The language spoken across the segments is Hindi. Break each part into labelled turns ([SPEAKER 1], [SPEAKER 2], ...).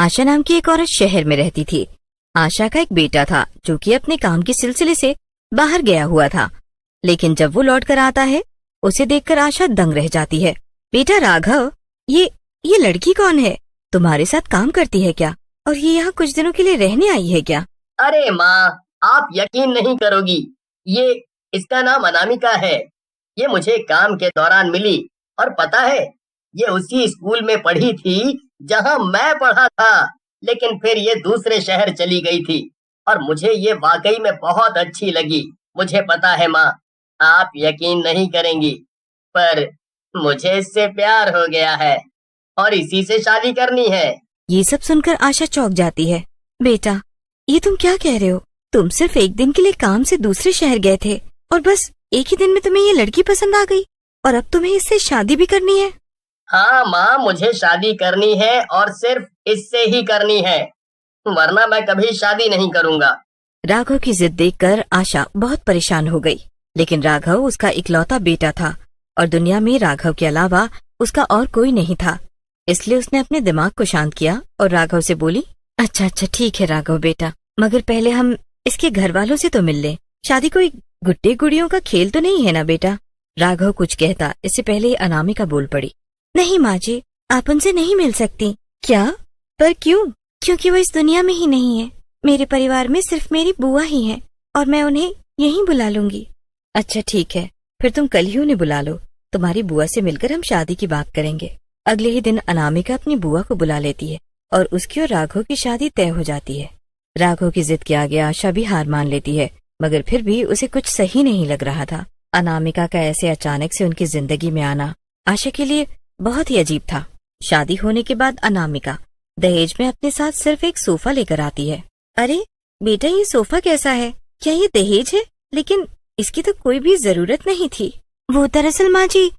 [SPEAKER 1] आशा नाम की एक औरत शहर में रहती थी। आशा का एक बेटा था जो कि अपने काम के सिलसिले से बाहर गया हुआ था, लेकिन जब वो लौट कर आता है उसे देखकर आशा दंग रह जाती है। बेटा राघव, ये लड़की कौन है? तुम्हारे साथ काम करती है क्या? और ये यहाँ कुछ दिनों के लिए रहने आई है क्या?
[SPEAKER 2] अरे माँ, आप यकीन नहीं करोगी, ये इसका नाम अनामिका है। ये मुझे काम के दौरान मिली और पता है, ये उसी स्कूल में पढ़ी थी जहाँ मैं पढ़ा था, लेकिन फिर ये दूसरे शहर चली गई थी और मुझे ये वाकई में बहुत अच्छी लगी। मुझे पता है माँ, आप यकीन नहीं करेंगी, पर मुझे इससे प्यार हो गया है और इसी से शादी करनी है।
[SPEAKER 1] ये सब सुनकर आशा चौंक जाती है। बेटा, ये तुम क्या कह रहे हो? तुम सिर्फ एक दिन के लिए काम से दूसरे शहर गए थे और बस एक ही दिन में तुम्हें ये लड़की पसंद आ गई और अब तुम्हें इससे शादी भी करनी है?
[SPEAKER 2] हाँ माँ, मुझे शादी करनी है और सिर्फ इससे ही करनी है, वरना मैं कभी शादी नहीं करूँगा।
[SPEAKER 1] राघव की जिद देखकर आशा बहुत परेशान हो गई, लेकिन राघव उसका इकलौता बेटा था और दुनिया में राघव के अलावा उसका और कोई नहीं था। इसलिए उसने अपने दिमाग को शांत किया और राघव से बोली, अच्छा ठीक है राघव बेटा, मगर पहले हम इसके घर वालों से तो मिल लें। शादी कोई गुड्डे गुड़ियों का खेल तो नहीं है ना बेटा? राघव कुछ कहता इससे पहले ही अनामिका बोल पड़ी। नहीं माँ जी, आप उनसे नहीं मिल सकती। क्या? पर क्यों? क्योंकि वो इस दुनिया में ही नहीं है। मेरे परिवार में सिर्फ मेरी बुआ ही है और मैं उन्हें यहीं बुला लूंगी। अच्छा ठीक है, फिर तुम कल ही उन्हें बुला लो। तुम्हारी बुआ से मिलकर हम शादी की बात करेंगे। अगले ही दिन अनामिका अपनी बुआ को बुला लेती है और उसकी और राघव की शादी तय हो जाती है। राघव की जिद के आगे आशा भी हार मान लेती है, मगर फिर भी उसे कुछ सही नहीं लग रहा था। अनामिका का ऐसे अचानक से उनकी जिंदगी में आना आशा के लिए बहुत ही अजीब था। शादी होने के बाद अनामिका दहेज में अपने साथ सिर्फ एक सोफा लेकर आती है। अरे बेटा, ये सोफा कैसा है? क्या ये दहेज है? लेकिन इसकी तो कोई भी जरूरत नहीं थी। वो दरअसल माँ जी,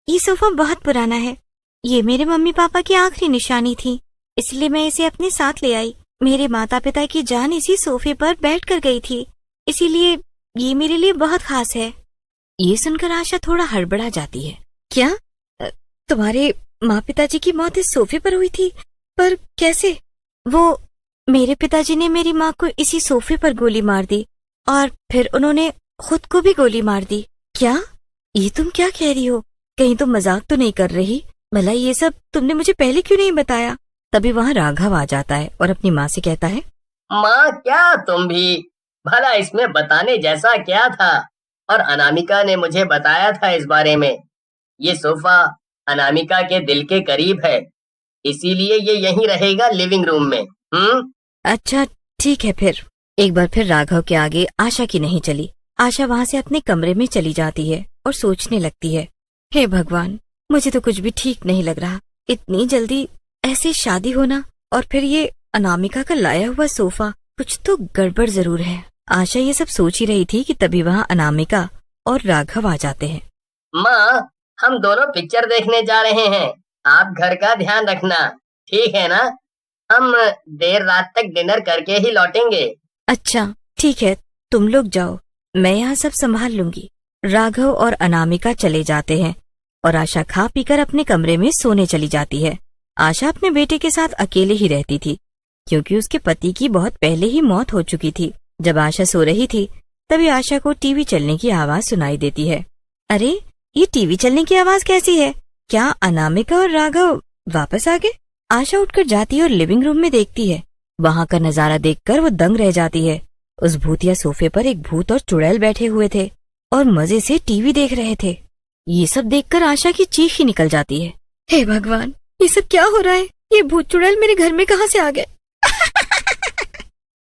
[SPEAKER 1] ये सोफा बहुत पुराना है। ये मेरे मम्मी पापा की आखिरी निशानी थी, इसलिए मैं इसे अपने साथ ले आई। मेरे माता पिता की जान इसी सोफे पर बैठ कर गई थी, इसीलिए ये मेरे लिए बहुत खास है। ये सुनकर आशा थोड़ा हड़बड़ा जाती है। क्या तुम्हारे माँ पिताजी की मौत इस सोफे पर हुई थी? पर कैसे? वो मेरे पिताजी ने मेरी माँ को इसी सोफे पर गोली मार दी और फिर उन्होंने खुद को भी गोली मार दी। क्या? ये तुम क्या कह रही हो? कहीं तुम मजाक तो नहीं कर रही? भला ये सब तुमने मुझे पहले क्यों नहीं बताया? तभी वहाँ राघव आ जाता है और अपनी माँ से कहता है,
[SPEAKER 2] माँ क्या तुम भी, भला इसमें बताने जैसा क्या था? और अनामिका ने मुझे बताया था इस बारे में। ये सोफा अनामिका के दिल के करीब है, इसीलिए ये यहीं रहेगा लिविंग रूम में।
[SPEAKER 1] अच्छा ठीक है। फिर एक बार फिर राघव के आगे आशा की नहीं चली। आशा वहाँ से अपने कमरे में चली जाती है और सोचने लगती है, हे भगवान, मुझे तो कुछ भी ठीक नहीं लग रहा। इतनी जल्दी ऐसे शादी होना और फिर ये अनामिका का लाया हुआ सोफा, कुछ तो गड़बड़ जरूर है। आशा ये सब सोच ही रही थी कि तभी वहाँ अनामिका और राघव आ जाते हैं।
[SPEAKER 2] माँ, हम दोनों पिक्चर देखने जा रहे हैं, आप घर का ध्यान रखना, ठीक है ना? हम देर रात तक डिनर करके ही लौटेंगे।
[SPEAKER 1] अच्छा ठीक है, तुम लोग जाओ, मैं यहाँ सब संभाल लूंगी। राघव और अनामिका चले जाते हैं और आशा खा पीकर अपने कमरे में सोने चली जाती है। आशा अपने बेटे के साथ अकेले ही रहती थी, क्योंकि उसके पति की बहुत पहले ही मौत हो चुकी थी। जब आशा सो रही थी तभी आशा को टीवी चलने की आवाज सुनाई देती है। अरे ये टीवी चलने की आवाज कैसी है? क्या अनामिका और राघव वापस आ गए? आशा उठकर जाती है और लिविंग रूम में देखती है। वहाँ का नजारा देखकर वो दंग रह जाती है। उस भूतिया सोफे पर एक भूत और चुड़ैल बैठे हुए थे और मजे से टीवी देख रहे थे। ये सब देखकर आशा की चीख ही निकल जाती है। हे भगवान, ये सब क्या हो रहा है? ये भूत चुड़ैल मेरे घर में कहाँ से आ गए?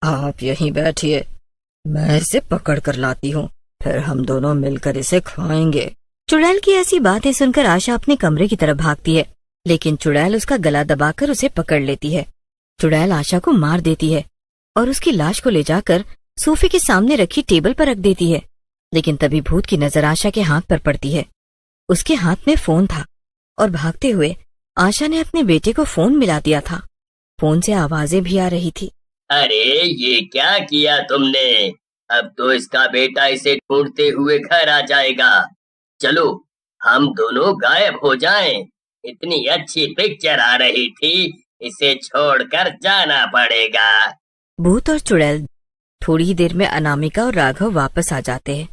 [SPEAKER 3] आप यहीं बैठिए, मैं इसे पकड़ कर लाती हूँ, फिर हम दोनों मिलकर इसे खाएंगे।
[SPEAKER 1] चुड़ैल की ऐसी बातें सुनकर आशा अपने कमरे की तरफ भागती है, लेकिन चुड़ैल उसका गला दबाकर उसे पकड़ लेती है। चुड़ैल आशा को मार देती है और उसकी लाश को ले जाकर सोफे के सामने रखी टेबल पर रख देती है। लेकिन तभी भूत की नजर आशा के हाथ पर पड़ती है। उसके हाथ में फोन था और भागते हुए आशा ने अपने बेटे को फोन मिला दिया था। फोन से आवाजें भी आ रही थी।
[SPEAKER 2] अरे ये क्या किया तुमने? अब तो इसका बेटा इसे ढूंढते हुए घर आ जाएगा। चलो हम दोनों गायब हो जाएं। इतनी अच्छी पिक्चर आ रही थी इसे छोड़कर जाना पड़ेगा।
[SPEAKER 1] भूत और चुड़ैल थोड़ी ही देर में अनामिका और राघव वापस आ जाते हैं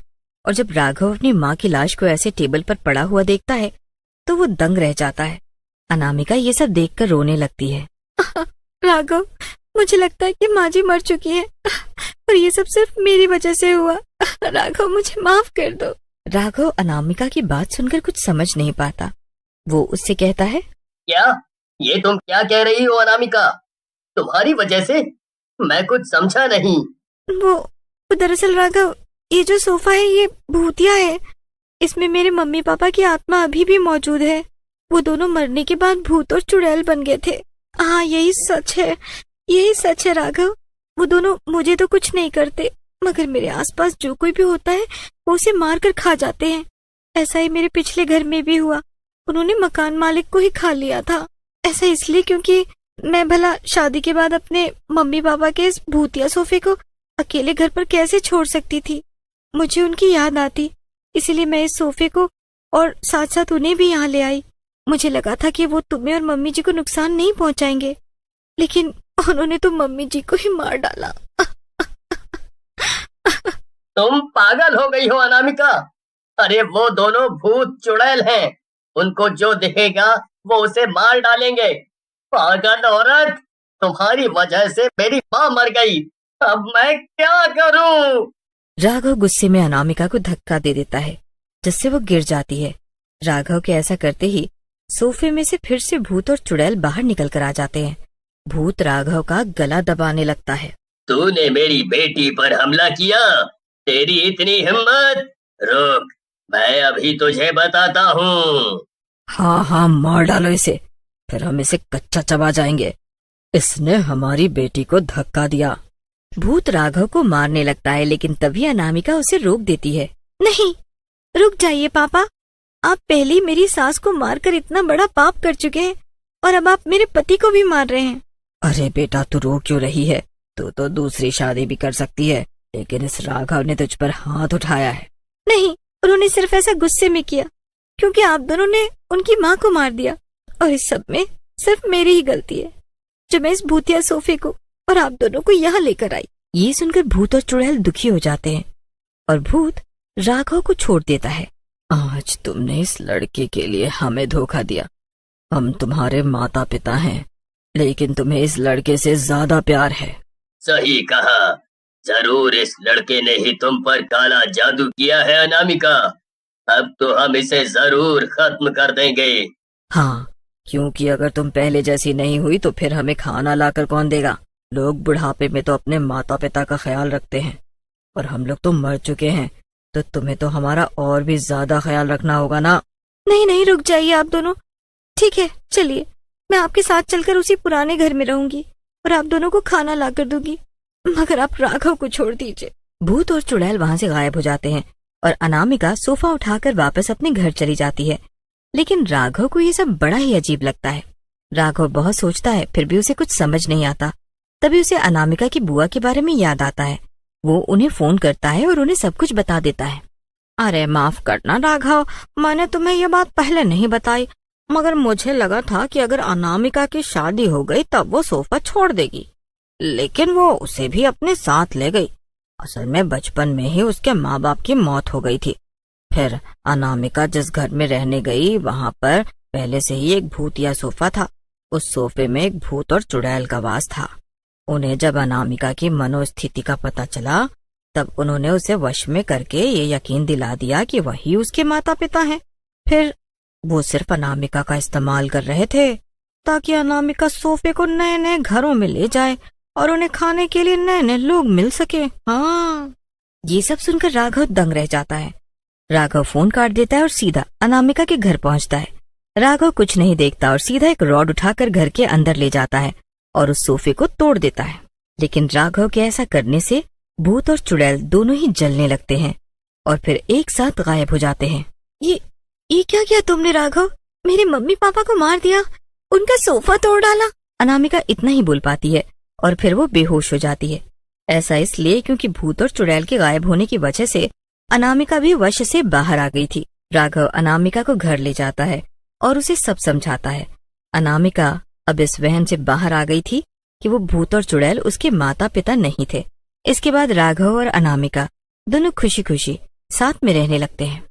[SPEAKER 1] और जब राघव अपनी माँ की लाश को ऐसे टेबल पर पड़ा हुआ देखता है तो वो दंग रह जाता है। अनामिका ये सब देखकर रोने लगती है। राघव, मुझे लगता है कि माँ जी मर चुकी है और ये सब सिर्फ मेरी वजह से हुआ। राघव, मुझे माफ कर दो। राघव अनामिका की बात सुनकर कुछ समझ नहीं पाता। वो उससे कहता है,
[SPEAKER 2] क्या? ये तुम क्या कह रही हो अनामिका? तुम्हारी वजह से? मैं कुछ समझा नहीं।
[SPEAKER 1] वो दरअसल राघव, ये जो सोफा है ये भूतिया है। इसमें मेरे मम्मी पापा की आत्मा अभी भी मौजूद है। वो दोनों मरने के बाद भूत और चुड़ैल बन गए थे। हाँ, यही सच है, यही सच है राघव। वो दोनों मुझे तो कुछ नहीं करते, मगर मेरे आसपास जो कोई भी होता है वो उसे मार कर खा जाते हैं। ऐसा ही मेरे पिछले घर में भी हुआ। उन्होंने मकान मालिक को ही खा लिया था। ऐसा इसलिए क्योंकि मैं भला शादी के बाद अपने मम्मी पापा के इस भूतिया सोफे को अकेले घर पर कैसे छोड़ सकती थी। मुझे उनकी याद आती, इसीलिए मैं इस सोफे को और साथ साथ उन्हें भी यहाँ ले आई। मुझे लगा था कि वो तुम्हें और मम्मी जी को नुकसान नहीं पहुंचाएंगे, लेकिन उन्होंने तो मम्मी जी को ही मार डाला।
[SPEAKER 2] तुम पागल हो गई हो अनामिका। अरे वो दोनों भूत चुड़ैल हैं। उनको जो दिखेगा वो उसे मार डालेंगे। पागल औरत, तुम्हारी वजह से मेरी माँ मर गई। अब मैं क्या करूं?
[SPEAKER 1] राघव गुस्से में अनामिका को धक्का दे देता है जिससे वो गिर जाती है। राघव के ऐसा करते ही सोफे में से फिर से भूत और चुड़ैल बाहर निकल कर आ जाते हैं। भूत राघव का गला दबाने लगता है।
[SPEAKER 2] तूने मेरी बेटी पर हमला किया? तेरी इतनी हिम्मत? रुक, मैं अभी तुझे बताता हूँ।
[SPEAKER 3] हाँ हाँ, मार डालो इसे, फिर हम इसे कच्चा चबा जाएंगे। इसने हमारी बेटी को धक्का दिया।
[SPEAKER 1] भूत राघव को मारने लगता है, लेकिन तभी अनामिका उसे रोक देती है। नहीं, रुक जाइए पापा। आप पहले ही मेरी सास को मारकर इतना बड़ा पाप कर चुके हैं और अब आप मेरे पति को भी मार रहे हैं।
[SPEAKER 3] अरे बेटा, तू रो क्यों रही है? तू तो दूसरी शादी भी कर सकती है, लेकिन इस राघव ने तुझ पर हाथ उठाया है।
[SPEAKER 1] नहीं, उन्होंने सिर्फ ऐसा गुस्से में किया क्योंकि आप दोनों ने उनकी माँ को मार दिया और इस सब में सिर्फ मेरी ही गलती है जो मैं इस भूतिया सोफे को और आप दोनों को यहाँ लेकर आई। ये सुनकर भूत और चुड़ैल दुखी हो जाते हैं और भूत राघव को छोड़ देता है।
[SPEAKER 3] आज तुमने इस लड़के के लिए हमें धोखा दिया। हम तुम्हारे माता पिता हैं, लेकिन तुम्हें इस लड़के से ज्यादा प्यार है।
[SPEAKER 2] सही कहा। जरूर इस लड़के ने ही तुम पर काला जादू किया है अनामिका। अब तो हम इसे जरूर खत्म कर देंगे।
[SPEAKER 3] हाँ, क्योंकि अगर तुम पहले जैसी नहीं हुई तो फिर हमें खाना लाकर कौन देगा? लोग बुढ़ापे में तो अपने माता पिता का ख्याल रखते हैं और हम लोग तो मर चुके हैं, तो तुम्हें तो हमारा और भी ज्यादा ख्याल रखना होगा ना।
[SPEAKER 1] नहीं नहीं, रुक जाइए आप दोनों। ठीक है, चलिए, मैं आपके साथ चलकर उसी पुराने घर में रहूंगी और आप दोनों को खाना ला कर दूंगी, मगर आप राघव को छोड़ दीजिए। भूत और चुड़ैल वहाँ से गायब हो जाते हैं और अनामिका सोफा उठाकर वापस अपने घर चली जाती है। लेकिन राघव को ये सब बड़ा ही अजीब लगता है। राघव बहुत सोचता है, फिर भी उसे कुछ समझ नहीं आता। तभी उसे अनामिका की बुआ के बारे में याद आता है। वो उन्हें फोन करता है और उन्हें सब कुछ बता देता है। अरे माफ करना राघव, मैंने तुम्हें ये बात पहले नहीं बताई, मगर मुझे लगा था कि अगर अनामिका की शादी हो गई तब वो सोफा छोड़ देगी, लेकिन वो उसे भी अपने साथ ले गई। असल में बचपन में ही उसके माँ बाप की मौत हो गई थी। फिर अनामिका जिस घर में रहने गई वहाँ पर पहले से ही एक भूतिया सोफा था। उस सोफे में एक भूत और चुड़ैल का वास था। उन्हें जब अनामिका की मनोस्थिति का पता चला तब उन्होंने उसे वश में करके ये यकीन दिला दिया कि वही उसके माता पिता हैं। फिर वो सिर्फ अनामिका का इस्तेमाल कर रहे थे ताकि अनामिका सोफे को नए नए घरों में ले जाए और उन्हें खाने के लिए नए नए लोग मिल सके। हाँ, ये सब सुनकर राघव दंग रह जाता है। राघव फोन काट देता है और सीधा अनामिका के घर पहुंचता है। राघव कुछ नहीं देखता और सीधा एक रॉड उठाकर घर के अंदर ले जाता है और उस सोफे को तोड़ देता है। लेकिन राघव के ऐसा करने से भूत और चुड़ैल दोनों ही जलने लगते हैं और फिर एक साथ गायब हो जाते हैं। ये क्या किया तुमने राघव? मेरे मम्मी पापा को मार दिया, उनका सोफा तोड़ डाला। अनामिका इतना ही बोल पाती है और फिर वो बेहोश हो जाती है। ऐसा इसलिए क्योंकि भूत और चुड़ैल के गायब होने की वजह से अनामिका भी वश से बाहर आ गई थी। राघव अनामिका को घर ले जाता है और उसे सब समझाता है। अनामिका अब इस वहम से बाहर आ गई थी कि वो भूत और चुड़ैल उसके माता पिता नहीं थे। इसके बाद राघव और अनामिका दोनों खुशी खुशी साथ में रहने लगते हैं।